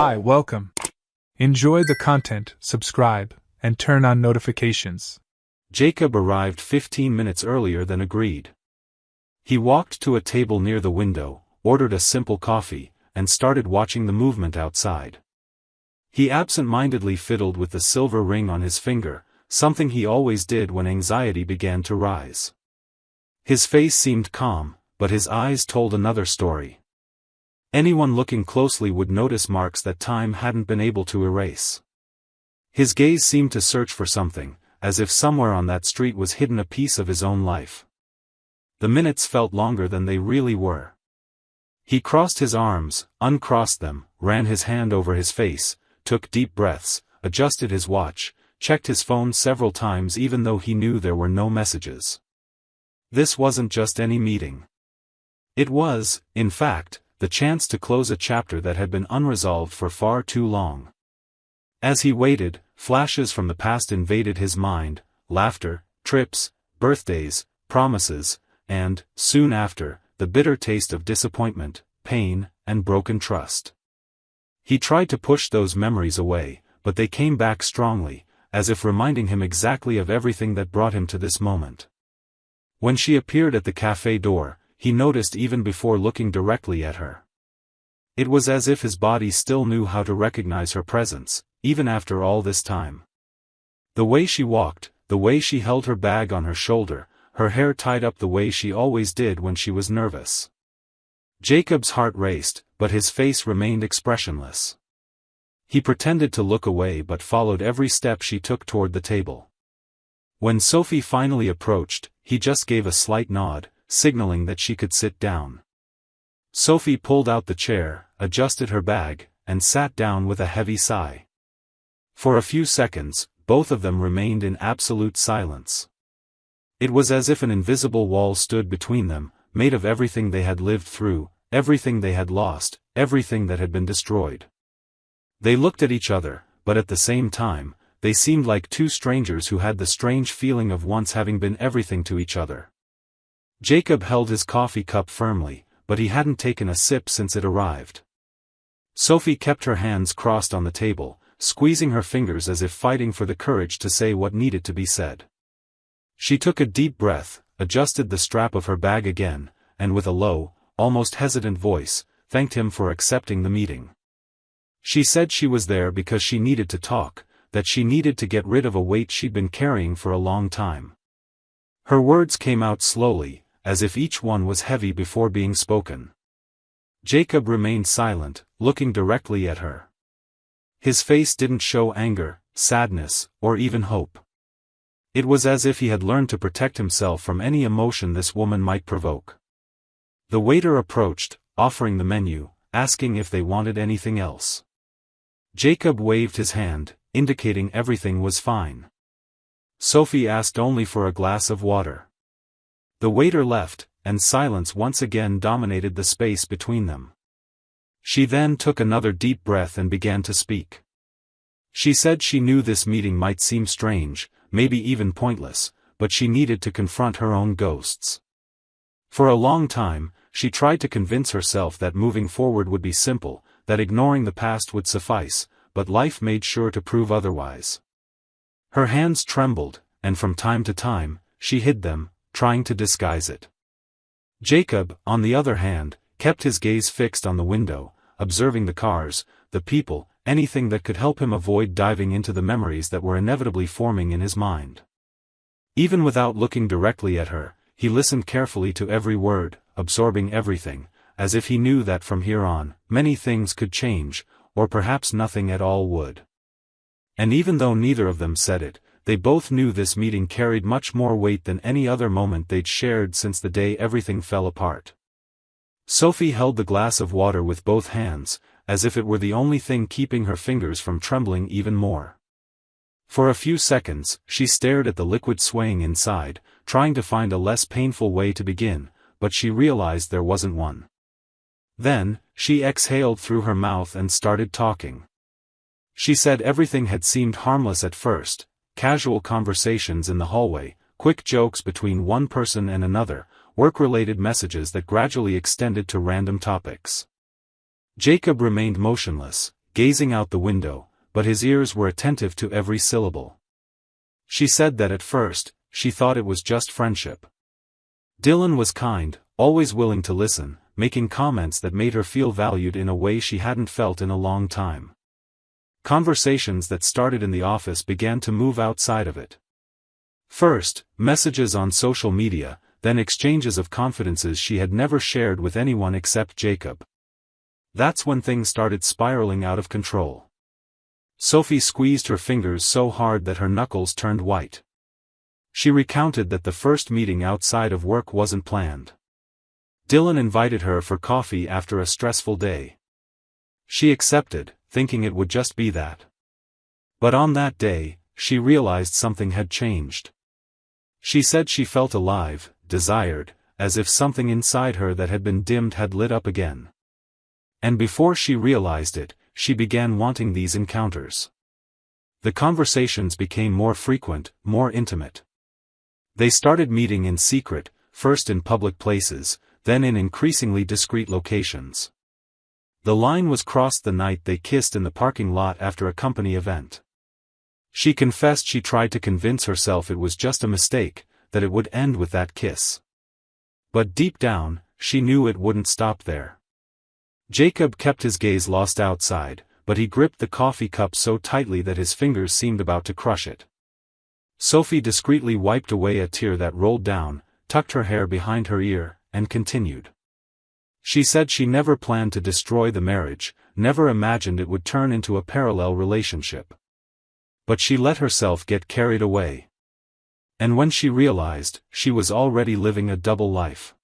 Hi, welcome. Enjoy the content, subscribe, and turn on notifications. Jacob arrived 15 minutes earlier than agreed. He walked to a table near the window, ordered a simple coffee, and started watching the movement outside. He absent-mindedly fiddled with the silver ring on his finger, something he always did when anxiety began to rise. His face seemed calm, but his eyes told another story. Anyone looking closely would notice marks that time hadn't been able to erase. His gaze seemed to search for something, as if somewhere on that street was hidden a piece of his own life. The minutes felt longer than they really were. He crossed his arms, uncrossed them, ran his hand over his face, took deep breaths, adjusted his watch, checked his phone several times even though he knew there were no messages. This wasn't just any meeting. It was, in fact, the chance to close a chapter that had been unresolved for far too long. As he waited, flashes from the past invaded his mind: laughter, trips, birthdays, promises, and, soon after, the bitter taste of disappointment, pain, and broken trust. He tried to push those memories away, but they came back strongly, as if reminding him exactly of everything that brought him to this moment. When she appeared at the cafe door, he noticed even before looking directly at her. It was as if his body still knew how to recognize her presence, even after all this time. The way she walked, the way she held her bag on her shoulder, her hair tied up the way she always did when she was nervous. Jacob's heart raced, but his face remained expressionless. He pretended to look away but followed every step she took toward the table. When Sophie finally approached, he just gave a slight nod, signaling that she could sit down. Sophie pulled out the chair, adjusted her bag, and sat down with a heavy sigh. For a few seconds, both of them remained in absolute silence. It was as if an invisible wall stood between them, made of everything they had lived through, everything they had lost, everything that had been destroyed. They looked at each other, but at the same time, they seemed like two strangers who had the strange feeling of once having been everything to each other. Jacob held his coffee cup firmly, but he hadn't taken a sip since it arrived. Sophie kept her hands crossed on the table, squeezing her fingers as if fighting for the courage to say what needed to be said. She took a deep breath, adjusted the strap of her bag again, and with a low, almost hesitant voice, thanked him for accepting the meeting. She said she was there because she needed to talk, that she needed to get rid of a weight she'd been carrying for a long time. Her words came out slowly, as if each one was heavy before being spoken. Jacob remained silent, looking directly at her. His face didn't show anger, sadness, or even hope. It was as if he had learned to protect himself from any emotion this woman might provoke. The waiter approached, offering the menu, asking if they wanted anything else. Jacob waved his hand, indicating everything was fine. Sophie asked only for a glass of water. The waiter left, and silence once again dominated the space between them. She then took another deep breath and began to speak. She said she knew this meeting might seem strange, maybe even pointless, but she needed to confront her own ghosts. For a long time, she tried to convince herself that moving forward would be simple, that ignoring the past would suffice, but life made sure to prove otherwise. Her hands trembled, and from time to time, she hid them, trying to disguise it. Jacob, on the other hand, kept his gaze fixed on the window, observing the cars, the people, anything that could help him avoid diving into the memories that were inevitably forming in his mind. Even without looking directly at her, he listened carefully to every word, absorbing everything, as if he knew that from here on, many things could change, or perhaps nothing at all would. And even though neither of them said it, they both knew this meeting carried much more weight than any other moment they'd shared since the day everything fell apart. Sophie held the glass of water with both hands, as if it were the only thing keeping her fingers from trembling even more. For a few seconds, she stared at the liquid swaying inside, trying to find a less painful way to begin, but she realized there wasn't one. Then, she exhaled through her mouth and started talking. She said everything had seemed harmless at first: casual conversations in the hallway, quick jokes between one person and another, work-related messages that gradually extended to random topics. Jacob remained motionless, gazing out the window, but his ears were attentive to every syllable. She said that at first, she thought it was just friendship. Dylan was kind, always willing to listen, making comments that made her feel valued in a way she hadn't felt in a long time. Conversations that started in the office began to move outside of it. First, messages on social media, then exchanges of confidences she had never shared with anyone except Jacob. That's when things started spiraling out of control. Sophie squeezed her fingers so hard that her knuckles turned white. She recounted that the first meeting outside of work wasn't planned. Dylan invited her for coffee after a stressful day. She accepted, thinking it would just be that. But on that day, she realized something had changed. She said she felt alive, desired, as if something inside her that had been dimmed had lit up again. And before she realized it, she began wanting these encounters. The conversations became more frequent, more intimate. They started meeting in secret, first in public places, then in increasingly discreet locations. The line was crossed the night they kissed in the parking lot after a company event. She confessed she tried to convince herself it was just a mistake, that it would end with that kiss. But deep down, she knew it wouldn't stop there. Jacob kept his gaze lost outside, but he gripped the coffee cup so tightly that his fingers seemed about to crush it. Sophie discreetly wiped away a tear that rolled down, tucked her hair behind her ear, and continued. She said she never planned to destroy the marriage, never imagined it would turn into a parallel relationship. But she let herself get carried away. And when she realized, she was already living a double life.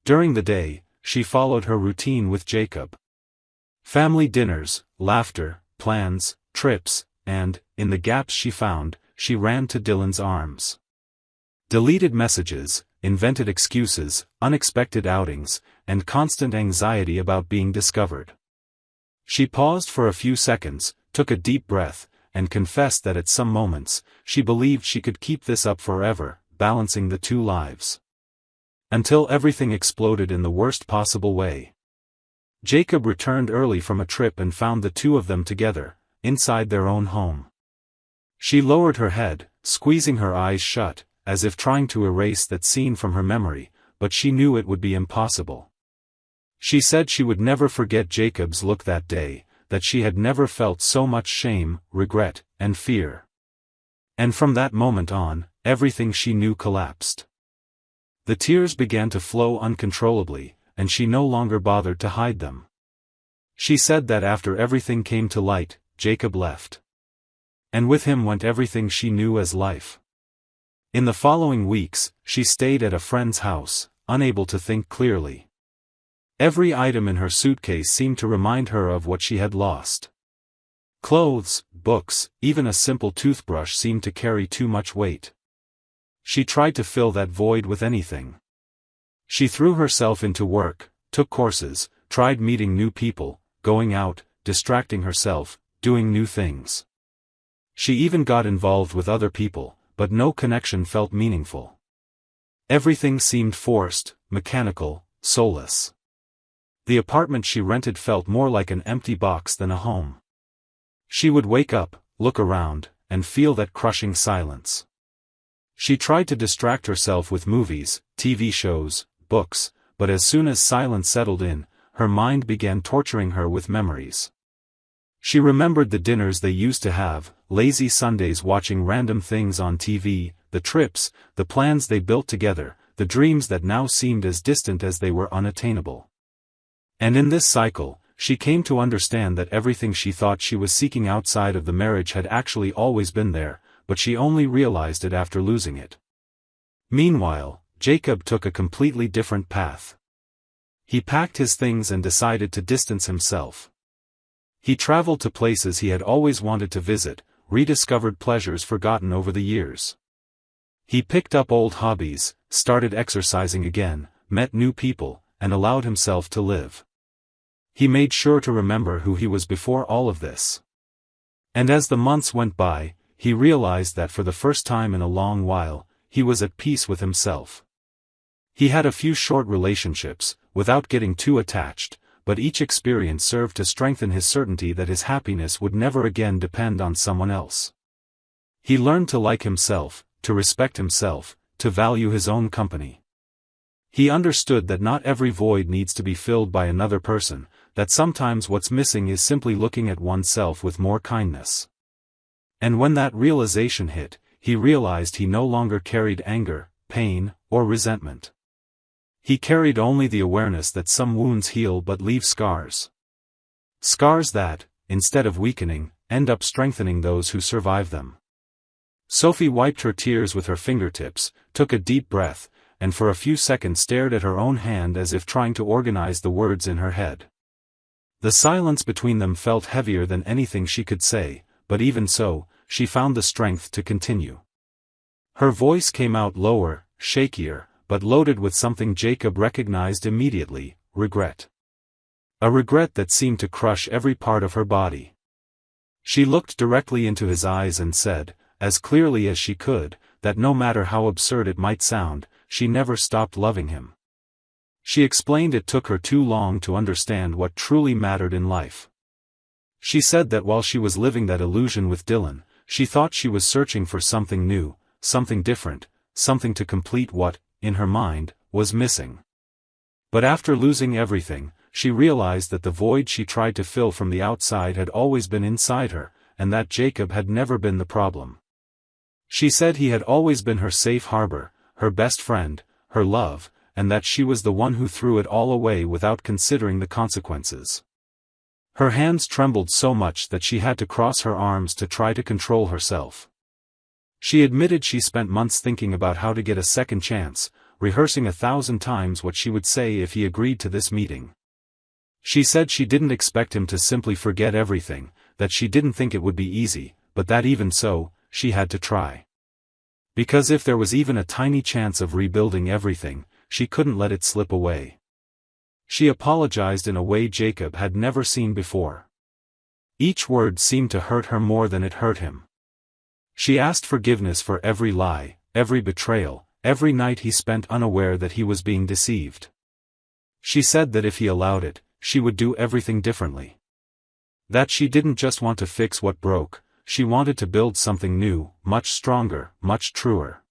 During the day, she followed her routine with Jacob. Family dinners, laughter, plans, trips, and, in the gaps she found, she ran to Dylan's arms. Deleted messages, invented excuses, unexpected outings, and constant anxiety about being discovered. She paused for a few seconds, took a deep breath, and confessed that at some moments, she believed she could keep this up forever, balancing the two lives. Until everything exploded in the worst possible way. Jacob returned early from a trip and found the two of them together, inside their own home. She lowered her head, squeezing her eyes shut, as if trying to erase that scene from her memory, but she knew it would be impossible. She said she would never forget Jacob's look that day, that she had never felt so much shame, regret, and fear. And from that moment on, everything she knew collapsed. The tears began to flow uncontrollably, and she no longer bothered to hide them. She said that after everything came to light, Jacob left. And with him went everything she knew as life. In the following weeks, she stayed at a friend's house, unable to think clearly. Every item in her suitcase seemed to remind her of what she had lost. Clothes, books, even a simple toothbrush seemed to carry too much weight. She tried to fill that void with anything. She threw herself into work, took courses, tried meeting new people, going out, distracting herself, doing new things. She even got involved with other people, but no connection felt meaningful. Everything seemed forced, mechanical, soulless. The apartment she rented felt more like an empty box than a home. She would wake up, look around, and feel that crushing silence. She tried to distract herself with movies, TV shows, books, but as soon as silence settled in, her mind began torturing her with memories. She remembered the dinners they used to have, lazy Sundays watching random things on TV, the trips, the plans they built together, the dreams that now seemed as distant as they were unattainable. And in this cycle, she came to understand that everything she thought she was seeking outside of the marriage had actually always been there, but she only realized it after losing it. Meanwhile, Jacob took a completely different path. He packed his things and decided to distance himself. He traveled to places he had always wanted to visit, rediscovered pleasures forgotten over the years. He picked up old hobbies, started exercising again, met new people, and allowed himself to live. He made sure to remember who he was before all of this. And as the months went by, he realized that for the first time in a long while, he was at peace with himself. He had a few short relationships, without getting too attached, but each experience served to strengthen his certainty that his happiness would never again depend on someone else. He learned to like himself, to respect himself, to value his own company. He understood that not every void needs to be filled by another person, that sometimes what's missing is simply looking at oneself with more kindness. And when that realization hit, he realized he no longer carried anger, pain, or resentment. He carried only the awareness that some wounds heal but leave scars. Scars that, instead of weakening, end up strengthening those who survive them. Sophie wiped her tears with her fingertips, took a deep breath, and for a few seconds stared at her own hand as if trying to organize the words in her head. The silence between them felt heavier than anything she could say, but even so, she found the strength to continue. Her voice came out lower, shakier, but loaded with something Jacob recognized immediately: regret. A regret that seemed to crush every part of her body. She looked directly into his eyes and said, as clearly as she could, that no matter how absurd it might sound, she never stopped loving him. She explained it took her too long to understand what truly mattered in life. She said that while she was living that illusion with Dylan, she thought she was searching for something new, something different, something to complete what, in her mind, was missing. But after losing everything, she realized that the void she tried to fill from the outside had always been inside her, and that Jacob had never been the problem. She said he had always been her safe harbor, her best friend, her love, and that she was the one who threw it all away without considering the consequences. Her hands trembled so much that she had to cross her arms to try to control herself. She admitted she spent months thinking about how to get a second chance, rehearsing 1,000 times what she would say if he agreed to this meeting. She said she didn't expect him to simply forget everything, that she didn't think it would be easy, but that even so, she had to try. Because if there was even a tiny chance of rebuilding everything, she couldn't let it slip away. She apologized in a way Jacob had never seen before. Each word seemed to hurt her more than it hurt him. She asked forgiveness for every lie, every betrayal, every night he spent unaware that he was being deceived. She said that if he allowed it, she would do everything differently. That she didn't just want to fix what broke, she wanted to build something new, much stronger, much truer.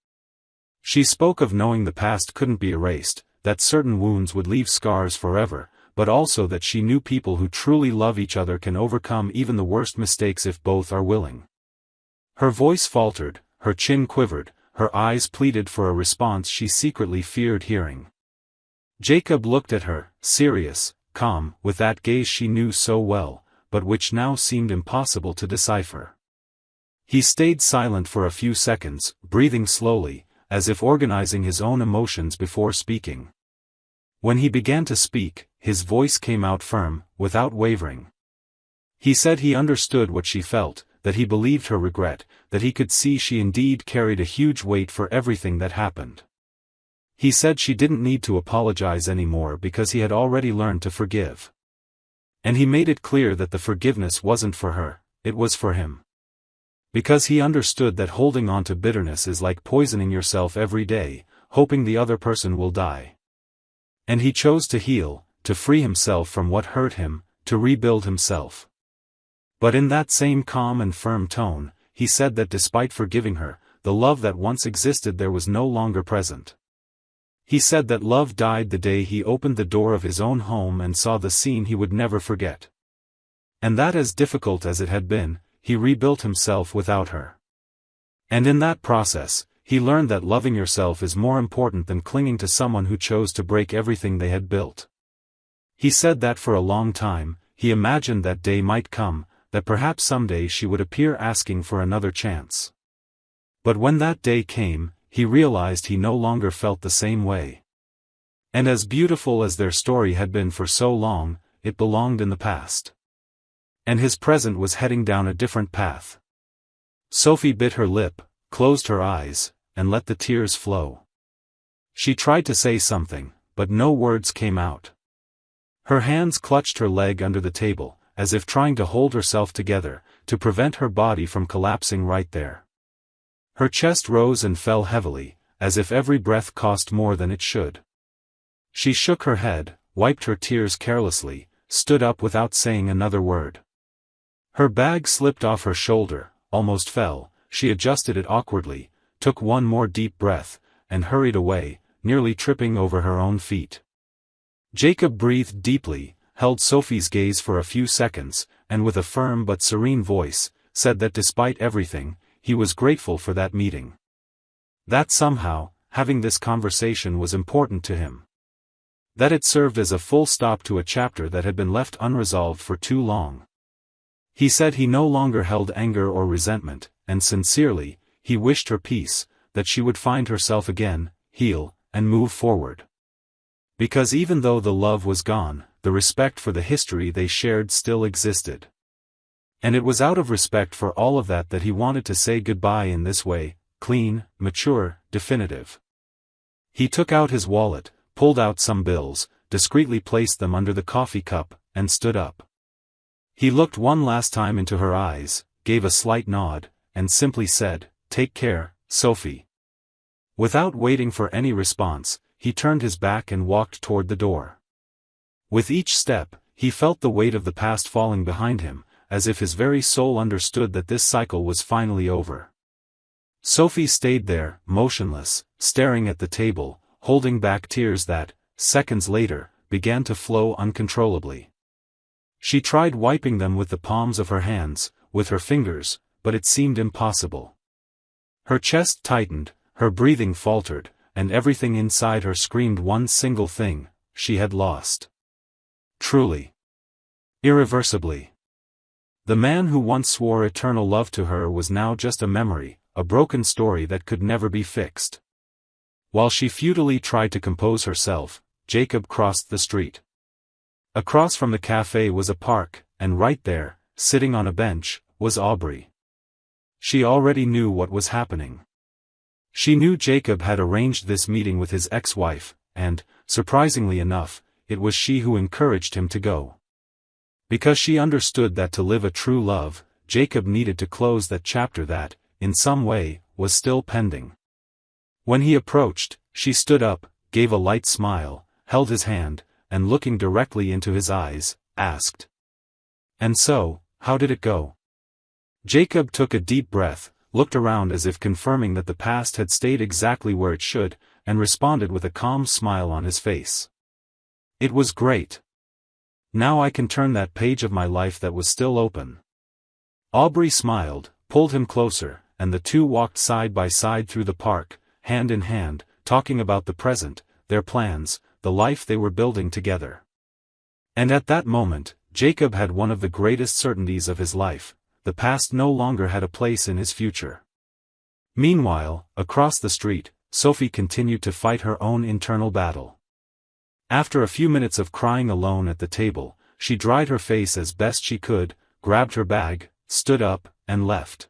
She spoke of knowing the past couldn't be erased, that certain wounds would leave scars forever, but also that she knew people who truly love each other can overcome even the worst mistakes if both are willing. Her voice faltered, her chin quivered, her eyes pleaded for a response she secretly feared hearing. Jacob looked at her, serious, calm, with that gaze she knew so well, but which now seemed impossible to decipher. He stayed silent for a few seconds, breathing slowly, as if organizing his own emotions before speaking. When he began to speak, his voice came out firm, without wavering. He said he understood what she felt, that he believed her regret, that he could see she indeed carried a huge weight for everything that happened. He said she didn't need to apologize anymore because he had already learned to forgive. And he made it clear that the forgiveness wasn't for her, it was for him. Because he understood that holding on to bitterness is like poisoning yourself every day, hoping the other person will die. And he chose to heal, to free himself from what hurt him, to rebuild himself. But in that same calm and firm tone, he said that despite forgiving her, the love that once existed there was no longer present. He said that love died the day he opened the door of his own home and saw the scene he would never forget. And that, as difficult as it had been, he rebuilt himself without her. And in that process, he learned that loving yourself is more important than clinging to someone who chose to break everything they had built. He said that for a long time, he imagined that day might come, that perhaps someday she would appear asking for another chance. But when that day came, he realized he no longer felt the same way. And as beautiful as their story had been for so long, it belonged in the past. And his present was heading down a different path. Sophie bit her lip, closed her eyes, and let the tears flow. She tried to say something, but no words came out. Her hands clutched her leg under the table, as if trying to hold herself together, to prevent her body from collapsing right there. Her chest rose and fell heavily, as if every breath cost more than it should. She shook her head, wiped her tears carelessly, stood up without saying another word. Her bag slipped off her shoulder, almost fell. She adjusted it awkwardly, took one more deep breath, and hurried away, nearly tripping over her own feet. Jacob breathed deeply, held Sophie's gaze for a few seconds, and with a firm but serene voice, said that despite everything, he was grateful for that meeting. That somehow, having this conversation was important to him. That it served as a full stop to a chapter that had been left unresolved for too long. He said he no longer held anger or resentment, and sincerely, he wished her peace, that she would find herself again, heal, and move forward. Because even though the love was gone, the respect for the history they shared still existed. And it was out of respect for all of that that he wanted to say goodbye in this way, clean, mature, definitive. He took out his wallet, pulled out some bills, discreetly placed them under the coffee cup, and stood up. He looked one last time into her eyes, gave a slight nod, and simply said, "Take care, Sophie." Without waiting for any response, he turned his back and walked toward the door. With each step, he felt the weight of the past falling behind him, as if his very soul understood that this cycle was finally over. Sophie stayed there, motionless, staring at the table, holding back tears that, seconds later, began to flow uncontrollably. She tried wiping them with the palms of her hands, with her fingers, but it seemed impossible. Her chest tightened, her breathing faltered, and everything inside her screamed one single thing: she had lost. Truly. Irreversibly. The man who once swore eternal love to her was now just a memory, a broken story that could never be fixed. While she futilely tried to compose herself, Jacob crossed the street. Across from the cafe was a park, and right there, sitting on a bench, was Aubrey. She already knew what was happening. She knew Jacob had arranged this meeting with his ex-wife, and, surprisingly enough, it was she who encouraged him to go. Because she understood that to live a true love, Jacob needed to close that chapter that, in some way, was still pending. When he approached, she stood up, gave a light smile, held his hand, and looking directly into his eyes, asked, "And so, how did it go?" Jacob took a deep breath, looked around as if confirming that the past had stayed exactly where it should, and responded with a calm smile on his face. "It was great. Now I can turn that page of my life that was still open." Aubrey smiled, pulled him closer, and the two walked side by side through the park, hand in hand, talking about the present, their plans, the life they were building together. And at that moment, Jacob had one of the greatest certainties of his life: the past no longer had a place in his future. Meanwhile, across the street, Sophie continued to fight her own internal battle. After a few minutes of crying alone at the table, she dried her face as best she could, grabbed her bag, stood up, and left.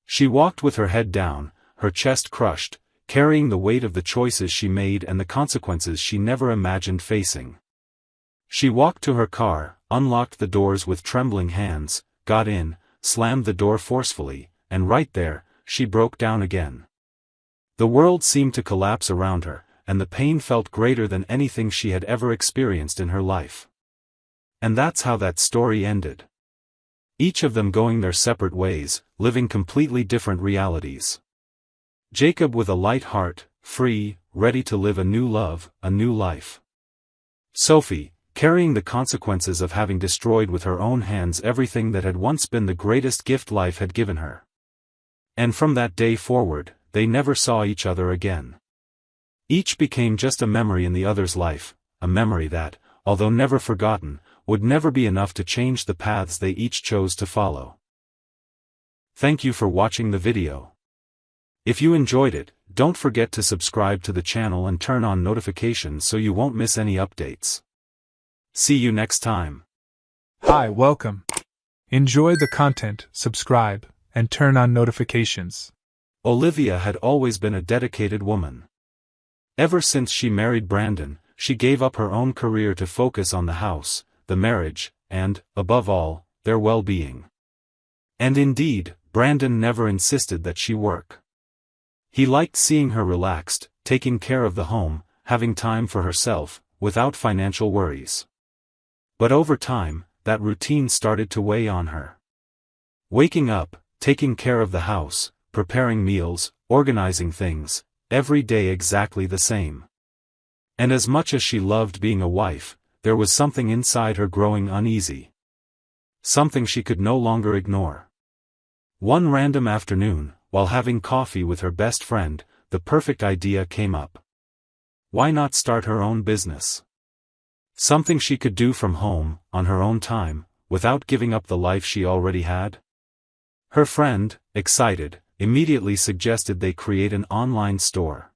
She walked with her head down, her chest crushed, carrying the weight of the choices she made and the consequences she never imagined facing. She walked to her car, unlocked the doors with trembling hands, got in, slammed the door forcefully, and right there, she broke down again. The world seemed to collapse around her, and the pain felt greater than anything she had ever experienced in her life. And that's how that story ended. Each of them going their separate ways, living completely different realities. Jacob with a light heart, free, ready to live a new love, a new life. Sophie, carrying the consequences of having destroyed with her own hands everything that had once been the greatest gift life had given her. And from that day forward, they never saw each other again. Each became just a memory in the other's life, a memory that, although never forgotten, would never be enough to change the paths they each chose to follow. Thank you for watching the video. If you enjoyed it, don't forget to subscribe to the channel and turn on notifications so you won't miss any updates. See you next time. Hi, welcome. Enjoy the content, subscribe, and turn on notifications. Olivia had always been a dedicated woman. Ever since she married Brandon, she gave up her own career to focus on the house, the marriage, and, above all, their well-being. And indeed, Brandon never insisted that she work. He liked seeing her relaxed, taking care of the home, having time for herself, without financial worries. But over time, that routine started to weigh on her. Waking up, taking care of the house, preparing meals, organizing things, every day exactly the same. And as much as she loved being a wife, there was something inside her growing uneasy. Something she could no longer ignore. One random afternoon, while having coffee with her best friend, the perfect idea came up. Why not start her own business? Something she could do from home, on her own time, without giving up the life she already had? Her friend, excited, immediately suggested they create an online store.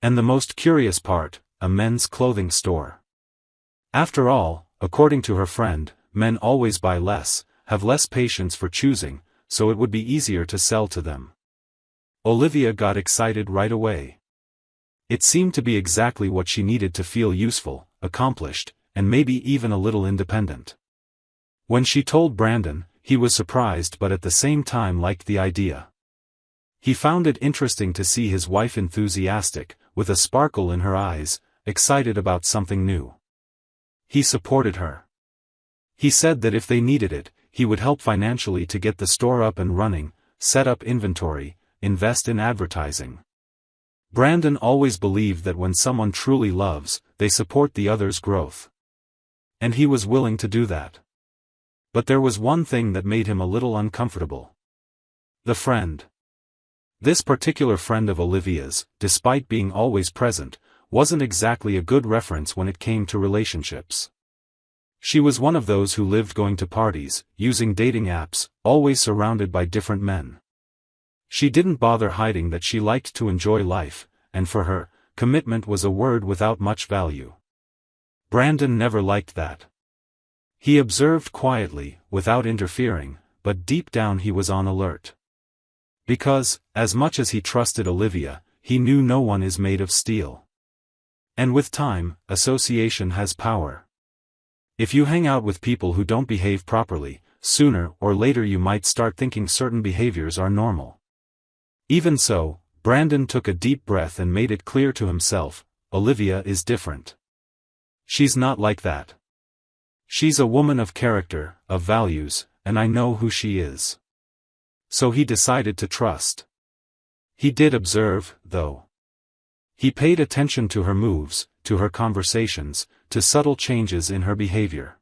And the most curious part, a men's clothing store. After all, according to her friend, men always buy less, have less patience for choosing, so it would be easier to sell to them. Olivia got excited right away. It seemed to be exactly what she needed to feel useful, accomplished, and maybe even a little independent. When she told Brandon, he was surprised but at the same time liked the idea. He found it interesting to see his wife enthusiastic, with a sparkle in her eyes, excited about something new. He supported her. He said that if they needed it, he would help financially to get the store up and running, set up inventory, invest in advertising. Brandon always believed that when someone truly loves, they support the other's growth. And he was willing to do that. But there was one thing that made him a little uncomfortable. The friend. This particular friend of Olivia's, despite being always present, wasn't exactly a good reference when it came to relationships. She was one of those who lived going to parties, using dating apps, always surrounded by different men. She didn't bother hiding that she liked to enjoy life, and for her, commitment was a word without much value. Brandon never liked that. He observed quietly, without interfering, but deep down he was on alert. Because, as much as he trusted Olivia, he knew no one is made of steel. And with time, association has power. If you hang out with people who don't behave properly, sooner or later you might start thinking certain behaviors are normal. Even so, Brandon took a deep breath and made it clear to himself, Olivia is different. She's not like that. She's a woman of character, of values, and I know who she is. So he decided to trust. He did observe, though. He paid attention to her moves, to her conversations, to subtle changes in her behavior.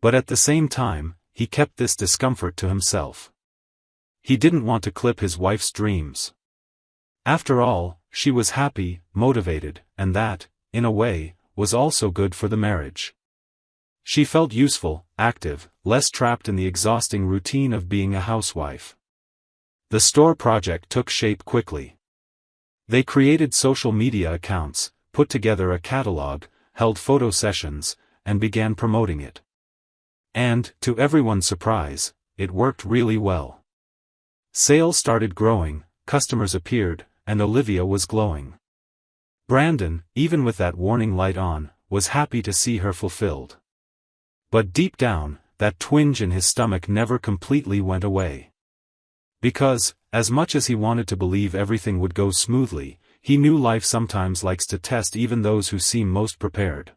But at the same time, he kept this discomfort to himself. He didn't want to clip his wife's dreams. After all, she was happy, motivated, and that, in a way, was also good for the marriage. She felt useful, active, less trapped in the exhausting routine of being a housewife. The store project took shape quickly. They created social media accounts, put together a catalog, held photo sessions, and began promoting it. And, to everyone's surprise, it worked really well. Sales started growing, customers appeared, and Olivia was glowing. Brandon, even with that warning light on, was happy to see her fulfilled. But deep down, that twinge in his stomach never completely went away. Because, as much as he wanted to believe everything would go smoothly, he knew life sometimes likes to test even those who seem most prepared.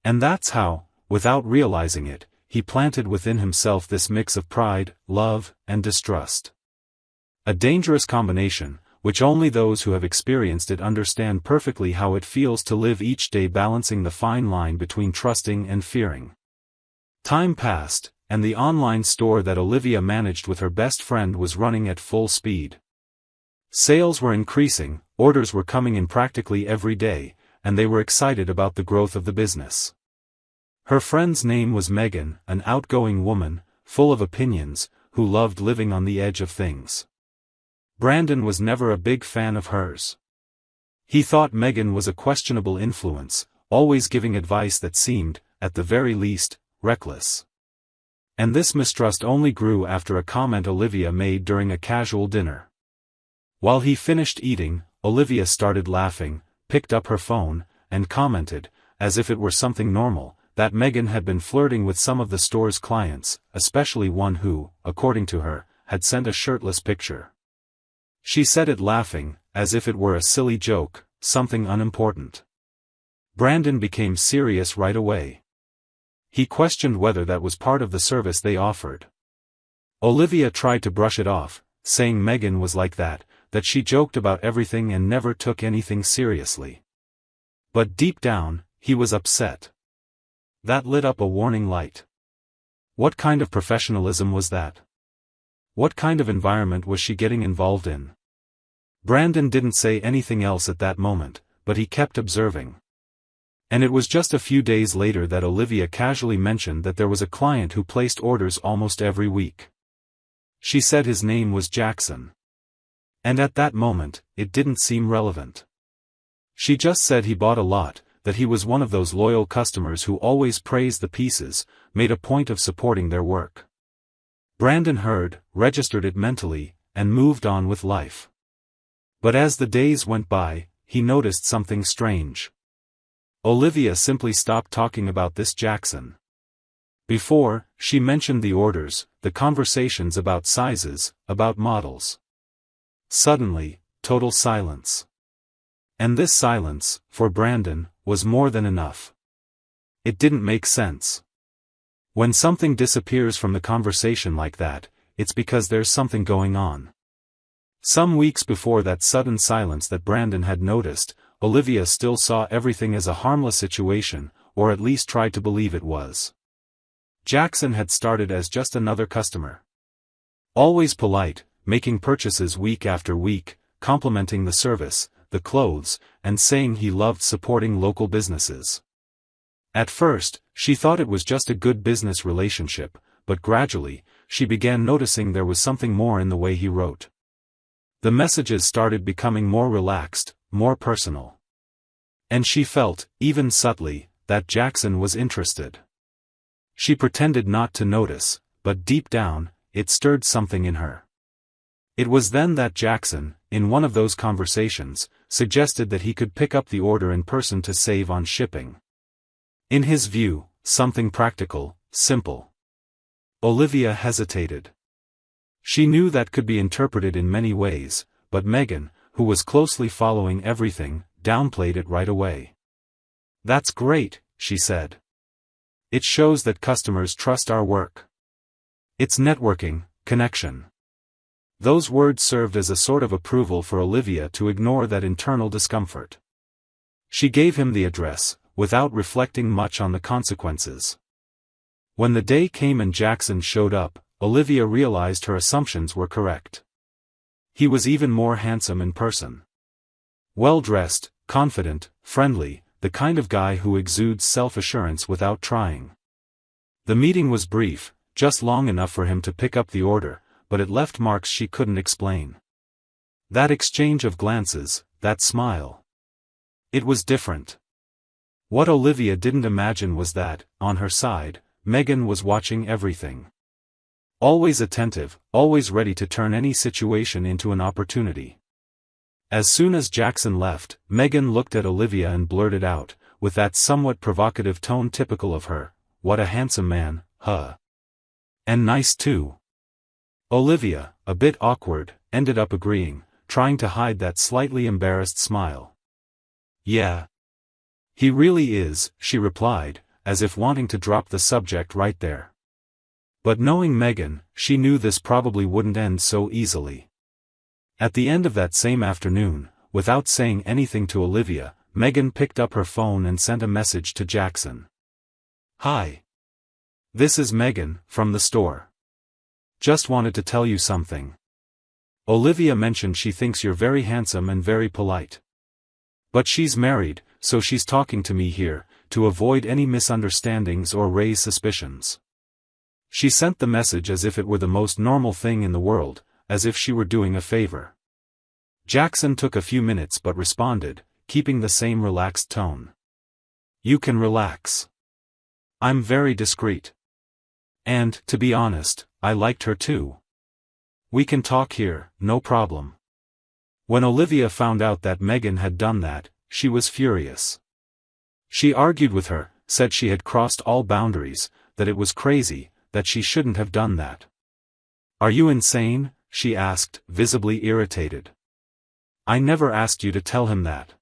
And that's how, without realizing it, he planted within himself this mix of pride, love, and distrust. A dangerous combination, which only those who have experienced it understand perfectly how it feels to live each day balancing the fine line between trusting and fearing. Time passed, and the online store that Olivia managed with her best friend was running at full speed. Sales were increasing, orders were coming in practically every day, and they were excited about the growth of the business. Her friend's name was Megan, an outgoing woman, full of opinions, who loved living on the edge of things. Brandon was never a big fan of hers. He thought Megan was a questionable influence, always giving advice that seemed, at the very least, reckless. And this mistrust only grew after a comment Olivia made during a casual dinner. While he finished eating, Olivia started laughing, picked up her phone, and commented, as if it were something normal, that Megan had been flirting with some of the store's clients, especially one who, according to her, had sent a shirtless picture. She said it laughing, as if it were a silly joke, something unimportant. Brandon became serious right away. He questioned whether that was part of the service they offered. Olivia tried to brush it off, saying Megan was like that she joked about everything and never took anything seriously. But deep down, he was upset. That lit up a warning light. What kind of professionalism was that? What kind of environment was she getting involved in? Brandon didn't say anything else at that moment, but he kept observing. And it was just a few days later that Olivia casually mentioned that there was a client who placed orders almost every week. She said his name was Jackson. And at that moment, it didn't seem relevant. She just said he bought a lot, that he was one of those loyal customers who always praised the pieces, made a point of supporting their work. Brandon heard, registered it mentally, and moved on with life. But as the days went by, he noticed something strange. Olivia simply stopped talking about this Jackson. Before, she mentioned the orders, the conversations about sizes, about models. Suddenly, total silence. And this silence, for Brandon, was more than enough. It didn't make sense. When something disappears from the conversation like that, it's because there's something going on. Some weeks before that sudden silence that Brandon had noticed, Olivia still saw everything as a harmless situation, or at least tried to believe it was. Jackson had started as just another customer. Always polite, making purchases week after week, complimenting the service, the clothes, and saying he loved supporting local businesses. At first, she thought it was just a good business relationship, but gradually, she began noticing there was something more in the way he wrote. The messages started becoming more relaxed, more personal. And she felt, even subtly, that Jackson was interested. She pretended not to notice, but deep down, it stirred something in her. It was then that Jackson, in one of those conversations, suggested that he could pick up the order in person to save on shipping. In his view, something practical, simple. Olivia hesitated. She knew that could be interpreted in many ways, but Megan, who was closely following everything, downplayed it right away. "That's great," she said. "It shows that customers trust our work. It's networking, connection." Those words served as a sort of approval for Olivia to ignore that internal discomfort. She gave him the address, without reflecting much on the consequences. When the day came and Jackson showed up, Olivia realized her assumptions were correct. He was even more handsome in person. Well-dressed, confident, friendly, the kind of guy who exudes self-assurance without trying. The meeting was brief, just long enough for him to pick up the order, but it left marks she couldn't explain. That exchange of glances, that smile. It was different. What Olivia didn't imagine was that, on her side, Megan was watching everything. Always attentive, always ready to turn any situation into an opportunity. As soon as Jackson left, Megan looked at Olivia and blurted out, with that somewhat provocative tone typical of her, "What a handsome man, huh? And nice too." Olivia, a bit awkward, ended up agreeing, trying to hide that slightly embarrassed smile. "Yeah. He really is," she replied, as if wanting to drop the subject right there. But knowing Megan, she knew this probably wouldn't end so easily. At the end of that same afternoon, without saying anything to Olivia, Megan picked up her phone and sent a message to Jackson. "Hi. This is Megan, from the store. Just wanted to tell you something. Olivia mentioned she thinks you're very handsome and very polite. But she's married, so she's talking to me here, to avoid any misunderstandings or raise suspicions." She sent the message as if it were the most normal thing in the world, as if she were doing a favor. Jackson took a few minutes but responded, keeping the same relaxed tone. "You can relax. I'm very discreet. And, to be honest, I liked her too. We can talk here, no problem." When Olivia found out that Megan had done that, she was furious. She argued with her, said she had crossed all boundaries, that it was crazy, that she shouldn't have done that. "Are you insane?" she asked, visibly irritated. "I never asked you to tell him that."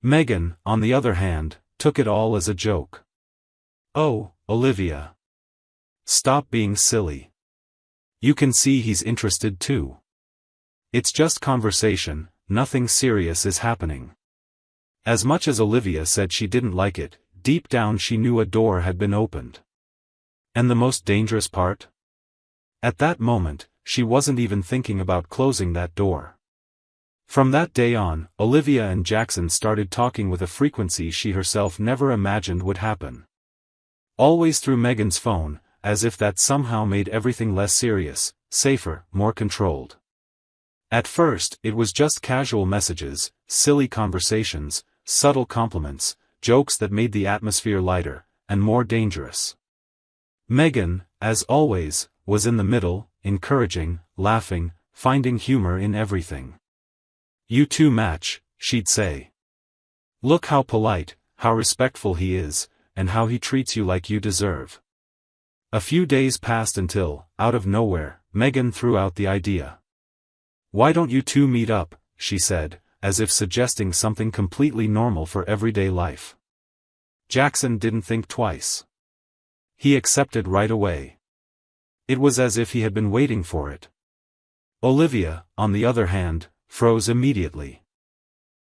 Megan, on the other hand, took it all as a joke. "Oh, Olivia. Stop being silly. You can see he's interested too. It's just conversation, nothing serious is happening." As much as Olivia said she didn't like it, deep down she knew a door had been opened. And the most dangerous part? At that moment, she wasn't even thinking about closing that door. From that day on, Olivia and Jackson started talking with a frequency she herself never imagined would happen. Always through Megan's phone, as if that somehow made everything less serious, safer, more controlled. At first, it was just casual messages, silly conversations, subtle compliments, jokes that made the atmosphere lighter, and more dangerous. Megan, as always, was in the middle, encouraging, laughing, finding humor in everything. "You two match," she'd say. "Look how polite, how respectful he is, and how he treats you like you deserve." A few days passed until, out of nowhere, Megan threw out the idea. "Why don't you two meet up?" she said, as if suggesting something completely normal for everyday life. Jackson didn't think twice. He accepted right away. It was as if he had been waiting for it. Olivia, on the other hand, froze immediately.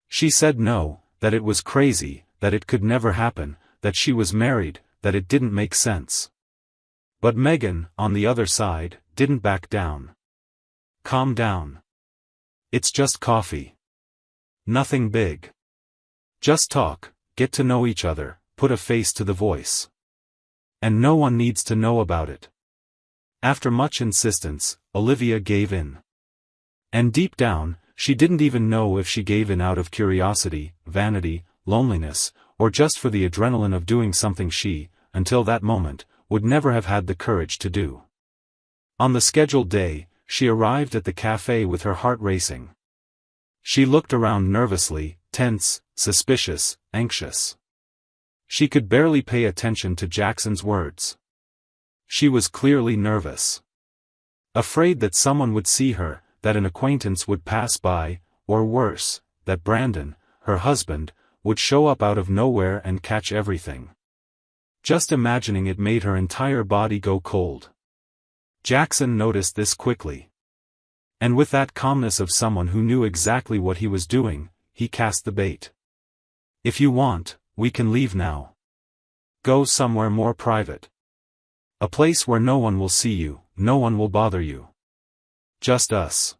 She said no, that it was crazy, that it could never happen, that she was married, that it didn't make sense. But Megan, on the other side, didn't back down. "Calm down. It's just coffee. Nothing big. Just talk, get to know each other, put a face to the voice. And no one needs to know about it." After much insistence, Olivia gave in. And deep down, she didn't even know if she gave in out of curiosity, vanity, loneliness, or just for the adrenaline of doing something she, until that moment, would never have had the courage to do. On the scheduled day, she arrived at the cafe with her heart racing. She looked around nervously, tense, suspicious, anxious. She could barely pay attention to Jackson's words. She was clearly nervous. Afraid that someone would see her, that an acquaintance would pass by, or worse, that Brandon, her husband, would show up out of nowhere and catch everything. Just imagining it made her entire body go cold. Jackson noticed this quickly. And with that calmness of someone who knew exactly what he was doing, he cast the bait. "If you want, we can leave now. Go somewhere more private. A place where no one will see you, no one will bother you. Just us."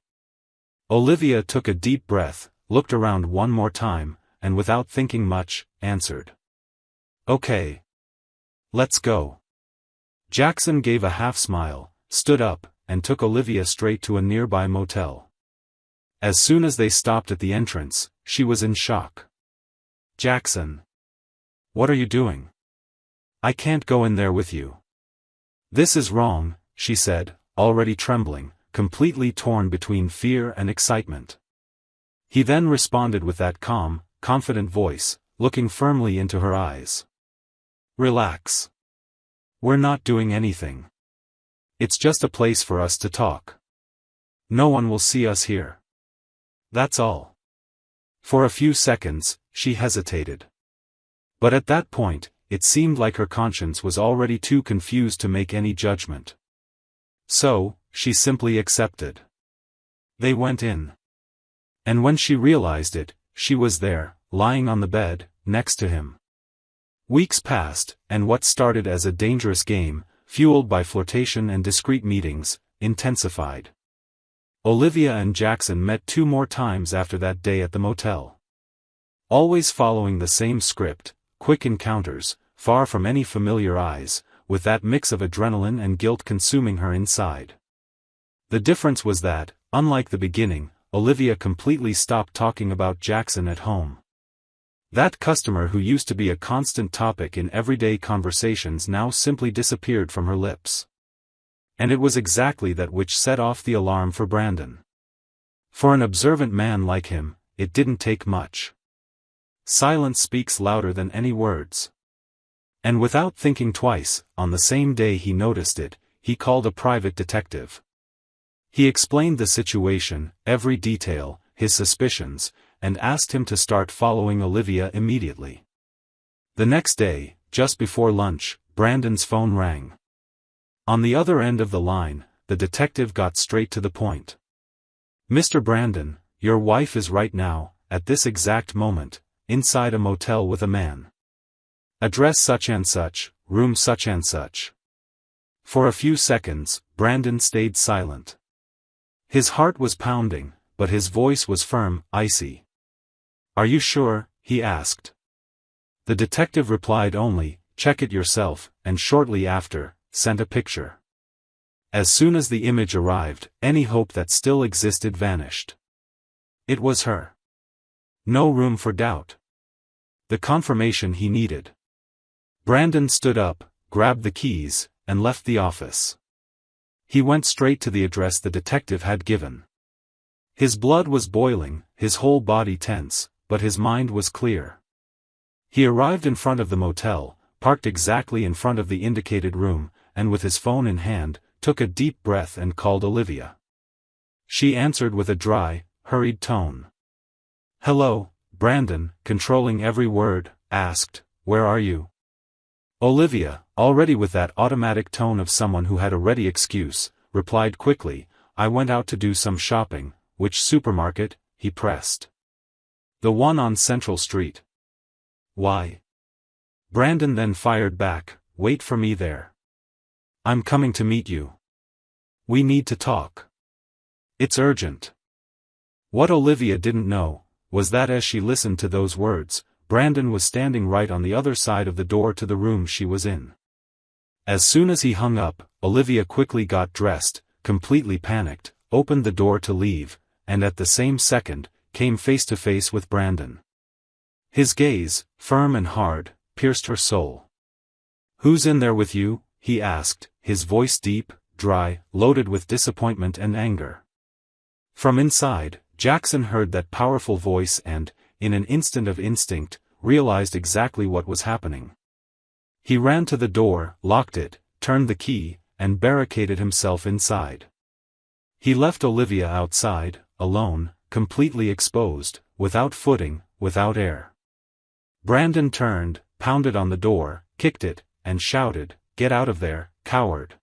Olivia took a deep breath, looked around one more time, and without thinking much, answered. "Okay. Let's go." Jackson gave a half-smile, stood up, and took Olivia straight to a nearby motel. As soon as they stopped at the entrance, she was in shock. "Jackson. What are you doing? I can't go in there with you." "This is wrong," she said, already trembling, completely torn between fear and excitement. He then responded with that calm, confident voice, looking firmly into her eyes. "Relax. We're not doing anything. It's just a place for us to talk. No one will see us here. That's all." For a few seconds, she hesitated. But at that point, it seemed like her conscience was already too confused to make any judgment. So, she simply accepted. They went in. And when she realized it, she was there, lying on the bed, next to him. Weeks passed, and what started as a dangerous game, fueled by flirtation and discreet meetings, intensified. Olivia and Jackson met 2 more times after that day at the motel. Always following the same script, quick encounters, far from any familiar eyes, with that mix of adrenaline and guilt consuming her inside. The difference was that, unlike the beginning, Olivia completely stopped talking about Jackson at home. That customer who used to be a constant topic in everyday conversations now simply disappeared from her lips. And it was exactly that which set off the alarm for Brandon. For an observant man like him, it didn't take much. Silence speaks louder than any words. And without thinking twice, on the same day he noticed it, he called a private detective. He explained the situation, every detail, his suspicions, and asked him to start following Olivia immediately. The next day, just before lunch, Brandon's phone rang. On the other end of the line, the detective got straight to the point. "Mr. Brandon, your wife is right now, at this exact moment, inside a motel with a man. Address such and such, room such and such." For a few seconds, Brandon stayed silent. His heart was pounding, but his voice was firm, icy. "Are you sure?" he asked. The detective replied only, "Check it yourself," and shortly after, sent a picture. As soon as the image arrived, any hope that still existed vanished. It was her. No room for doubt. The confirmation he needed. Brandon stood up, grabbed the keys, and left the office. He went straight to the address the detective had given. His blood was boiling, his whole body tense, but his mind was clear. He arrived in front of the motel, parked exactly in front of the indicated room, and with his phone in hand, took a deep breath and called Olivia. She answered with a dry, hurried tone. "Hello," Brandon, controlling every word, asked, "Where are you?" Olivia, already with that automatic tone of someone who had a ready excuse, replied quickly, "I went out to do some shopping." "Which supermarket?" he pressed. "The one on Central Street." "Why?" Brandon then fired back, "Wait for me there. I'm coming to meet you. We need to talk. It's urgent." What Olivia didn't know, was that as she listened to those words, Brandon was standing right on the other side of the door to the room she was in. As soon as he hung up, Olivia quickly got dressed, completely panicked, opened the door to leave, and at the same second, came face to face with Brandon. His gaze, firm and hard, pierced her soul. "Who's in there with you?" he asked, his voice deep, dry, loaded with disappointment and anger. From inside, Jackson heard that powerful voice and, in an instant of instinct, realized exactly what was happening. He ran to the door, locked it, turned the key, and barricaded himself inside. He left Olivia outside, alone, completely exposed, without footing, without air. Brandon turned, pounded on the door, kicked it, and shouted, "Get out of there, coward!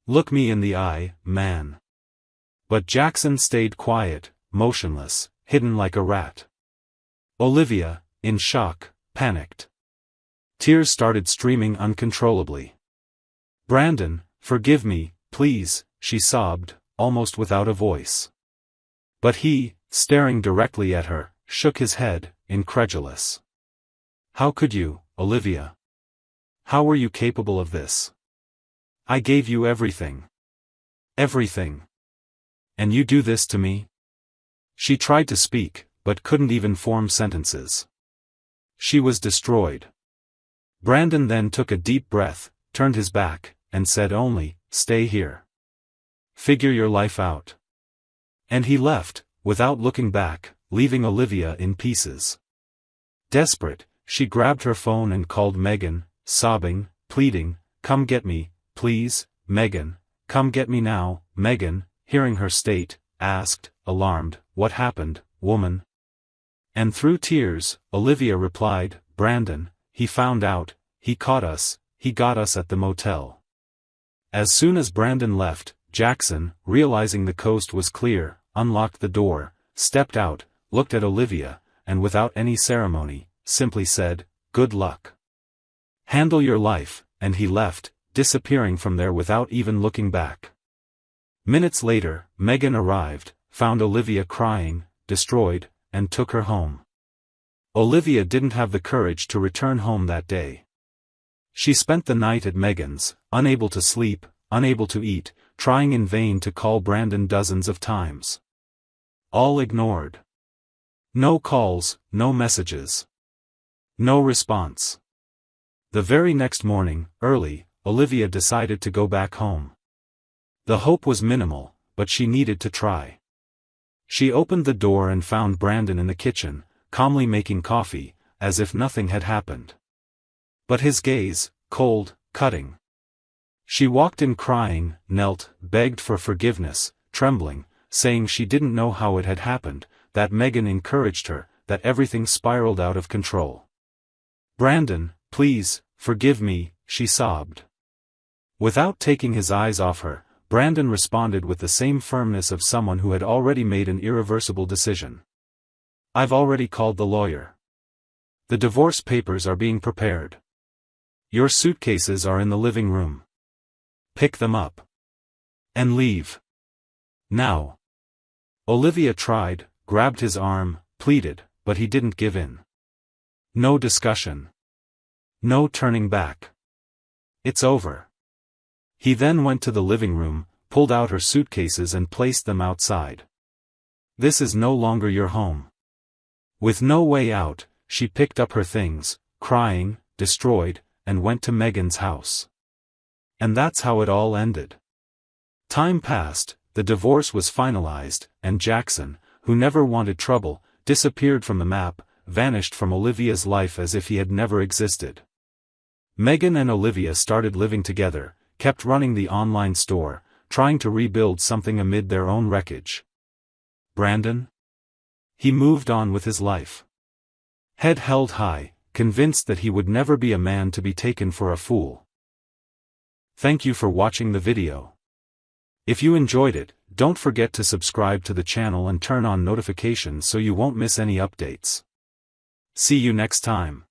Look me in the eye, man!" But Jackson stayed quiet, motionless, hidden like a rat. Olivia, in shock, panicked. Tears started streaming uncontrollably. "Brandon, forgive me, please," she sobbed, almost without a voice. But he, staring directly at her, shook his head, incredulous. "How could you, Olivia? How were you capable of this? I gave you everything. Everything. And you do this to me?" She tried to speak, but couldn't even form sentences. She was destroyed. Brandon then took a deep breath, turned his back, and said only, "Stay here. Figure your life out." And he left, without looking back, leaving Olivia in pieces. Desperate, she grabbed her phone and called Megan, sobbing, pleading, "Come get me, please, Megan, come get me now." Megan, hearing her state, asked, alarmed, "What happened, woman?" And through tears, Olivia replied, "Brandon, he found out, he caught us, he got us at the motel." As soon as Brandon left, Jackson, realizing the coast was clear, unlocked the door, stepped out, looked at Olivia, and without any ceremony, simply said, "Good luck. Handle your life," and he left, disappearing from there without even looking back. Minutes later, Megan arrived, found Olivia crying, destroyed, and took her home. Olivia didn't have the courage to return home that day. She spent the night at Megan's, unable to sleep, unable to eat, trying in vain to call Brandon dozens of times. All ignored. No calls, no messages. No response. The very next morning, early, Olivia decided to go back home. The hope was minimal, but she needed to try. She opened the door and found Brandon in the kitchen, calmly making coffee, as if nothing had happened. But his gaze, cold, cutting. She walked in crying, knelt, begged for forgiveness, trembling, saying she didn't know how it had happened, that Megan encouraged her, that everything spiraled out of control. "Brandon, please, forgive me," she sobbed. Without taking his eyes off her, Brandon responded with the same firmness of someone who had already made an irreversible decision. I've already called the lawyer. The divorce papers are being prepared. Your suitcases are in the living room. Pick them up. And leave. Now. Olivia tried, grabbed his arm, pleaded, but he didn't give in. No discussion. No turning back. It's over. He then went to the living room, pulled out her suitcases and placed them outside. This is no longer your home. With no way out, she picked up her things, crying, destroyed, and went to Megan's house. And that's how it all ended. Time passed, the divorce was finalized, and Jackson, who never wanted trouble, disappeared from the map, vanished from Olivia's life as if he had never existed. Megan and Olivia started living together, kept running the online store, trying to rebuild something amid their own wreckage. Brandon? He moved on with his life. Head held high, convinced that he would never be a man to be taken for a fool. Thank you for watching the video. If you enjoyed it, don't forget to subscribe to the channel and turn on notifications so you won't miss any updates. See you next time.